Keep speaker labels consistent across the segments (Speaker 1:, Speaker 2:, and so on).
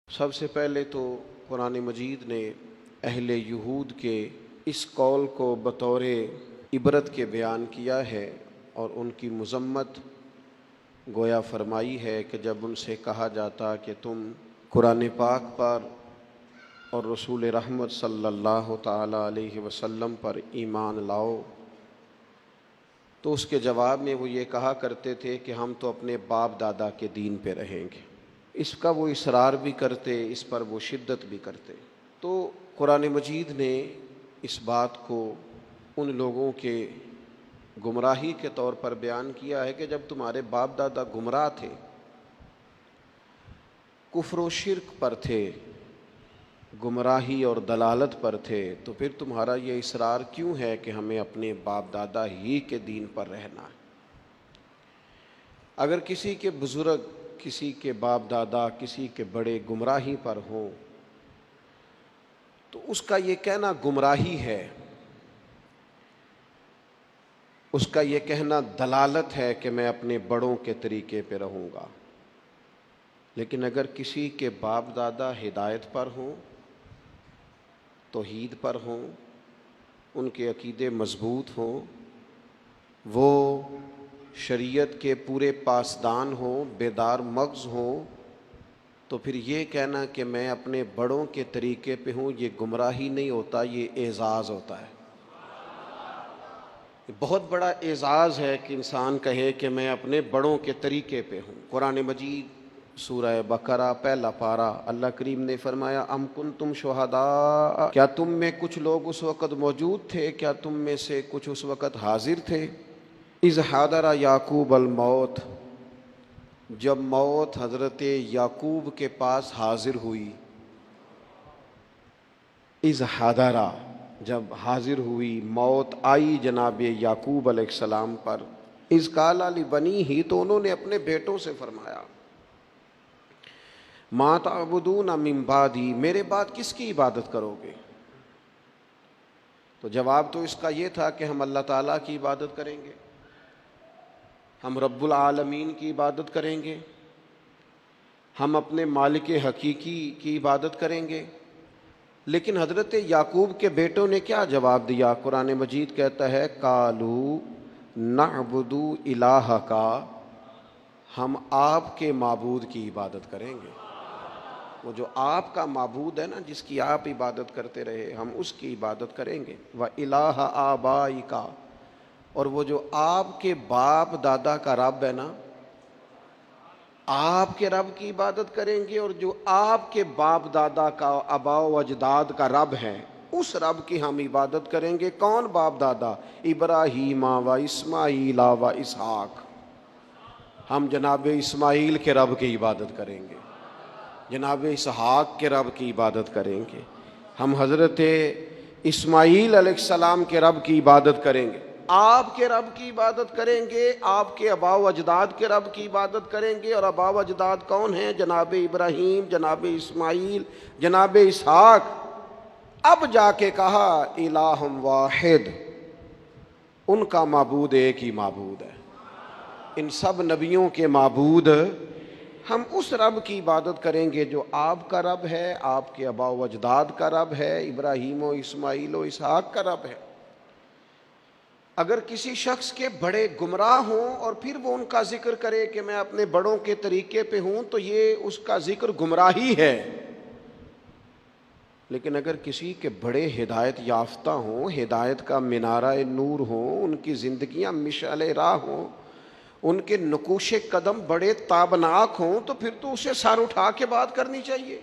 Speaker 1: سب سے پہلے تو قرآن مجید نے اہل یہود کے اس قول کو بطور عبرت کے بیان کیا ہے اور ان کی مذمت گویا فرمائی ہے کہ جب ان سے کہا جاتا کہ تم قرآن پاک پر اور رسول رحمت صلی اللہ تعالی علیہ وسلم پر ایمان لاؤ، تو اس کے جواب میں وہ یہ کہا کرتے تھے کہ ہم تو اپنے باپ دادا کے دین پہ رہیں گے۔ اس کا وہ اصرار بھی کرتے، اس پر وہ شدت بھی کرتے۔ تو قرآن مجید نے اس بات کو ان لوگوں کے گمراہی کے طور پر بیان کیا ہے کہ جب تمہارے باپ دادا گمراہ تھے، کفر و شرک پر تھے، گمراہی اور دلالت پر تھے، تو پھر تمہارا یہ اصرار کیوں ہے کہ ہمیں اپنے باپ دادا ہی کے دین پر رہنا ہے؟ اگر کسی کے بزرگ، کسی کے باپ دادا، کسی کے بڑے گمراہی پر ہوں تو اس کا یہ کہنا گمراہی ہے، اس کا یہ کہنا دلالت ہے کہ میں اپنے بڑوں کے طریقے پہ رہوں گا۔ لیکن اگر کسی کے باپ دادا ہدایت پر ہوں، توحید پر ہوں، ان کے عقیدے مضبوط ہوں، وہ شریعت کے پورے پاسدان ہوں، بیدار مغز ہوں، تو پھر یہ کہنا کہ میں اپنے بڑوں کے طریقے پہ ہوں، یہ گمراہی نہیں ہوتا، یہ اعزاز ہوتا ہے۔ یہ بہت بڑا اعزاز ہے کہ انسان کہے کہ میں اپنے بڑوں کے طریقے پہ ہوں۔ قرآن مجید سورہ بقرہ پہلا پارہ، اللہ کریم نے فرمایا ام کنتم شہداء، کیا تم میں کچھ لوگ اس وقت موجود تھے، کیا تم میں سے کچھ اس وقت حاضر تھے، اذ حضر یعقوب الموت، جب موت حضرت یعقوب کے پاس حاضر ہوئی، اذ حضر، جب حاضر ہوئی، موت آئی جناب یعقوب علیہ السلام پر، اذ قال لبنیہ، تو انہوں نے اپنے بیٹوں سے فرمایا ما تعبدون من بعدی، میرے بعد کس کی عبادت کرو گے؟ تو جواب تو اس کا یہ تھا کہ ہم اللہ تعالیٰ کی عبادت کریں گے، ہم رب العالمین کی عبادت کریں گے، ہم اپنے مالک حقیقی کی عبادت کریں گے۔ لیکن حضرت یعقوب کے بیٹوں نے کیا جواب دیا؟ قرآن مجید کہتا ہے قالوا نعبد الہک، ہم آپ کے معبود کی عبادت کریں گے۔ وہ جو آپ کا معبود ہے نا، جس کی آپ عبادت کرتے رہے، ہم اس کی عبادت کریں گے۔ وَإِلَٰهَ آبَائِكَ، اور وہ جو آپ کے باپ دادا کا رب ہے نا، آپ کے رب کی عبادت کریں گے، اور جو آپ کے باپ دادا کا، آباء و اجداد کا رب ہے، اس رب کی ہم عبادت کریں گے۔ کون باپ دادا؟ ابراہیم و اسماعیل و اسحاق، ہم جناب اسماعیل کے رب کی عبادت کریں گے، جناب اسحاق کے رب کی عبادت کریں گے، ہم حضرت اسماعیل علیہ السلام کے رب کی عبادت کریں گے، آپ کے رب کی عبادت کریں گے، آپ کے آباء و اجداد کے رب کی عبادت کریں گے۔ اور آباء و اجداد کون ہیں؟ جناب ابراہیم، جناب اسماعیل، جناب اسحاق۔ اب جا کے کہا الہ واحد، ان کا معبود ایک ہی معبود ہے، ان سب نبیوں کے معبود ہم اس رب کی عبادت کریں گے جو آپ کا رب ہے، آپ کے آباء و اجداد کا رب ہے، ابراہیم و اسماعیل و اسحاق کا رب ہے۔ اگر کسی شخص کے بڑے گمراہ ہوں اور پھر وہ ان کا ذکر کرے کہ میں اپنے بڑوں کے طریقے پہ ہوں، تو یہ اس کا ذکر گمراہی ہے۔ لیکن اگر کسی کے بڑے ہدایت یافتہ ہوں، ہدایت کا منارہ نور ہوں، ان کی زندگیاں مشعل راہ ہوں، ان کے نقوش قدم بڑے تابناک ہوں، تو پھر تو اسے سر اٹھا کے بات کرنی چاہیے،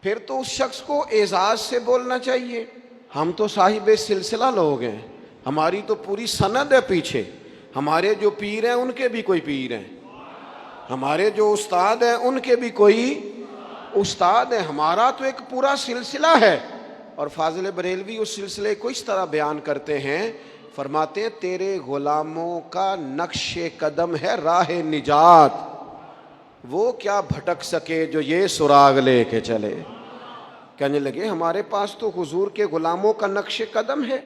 Speaker 1: پھر تو اس شخص کو اعزاز سے بولنا چاہیے۔ ہم تو صاحب سلسلہ لوگ ہیں، ہماری تو پوری سند ہے پیچھے، ہمارے جو پیر ہیں ان کے بھی کوئی پیر ہیں، ہمارے جو استاد ہیں ان کے بھی کوئی استاد ہیں، ہمارا تو ایک پورا سلسلہ ہے۔ اور فاضل بریلوی اس سلسلے کو اس طرح بیان کرتے ہیں، فرماتے ہیں تیرے غلاموں کا نقش قدم ہے راہ نجات، وہ کیا بھٹک سکے جو یہ سراغ لے کے چلے۔ کہنے لگے ہمارے پاس تو حضور کے غلاموں کا نقش قدم ہے۔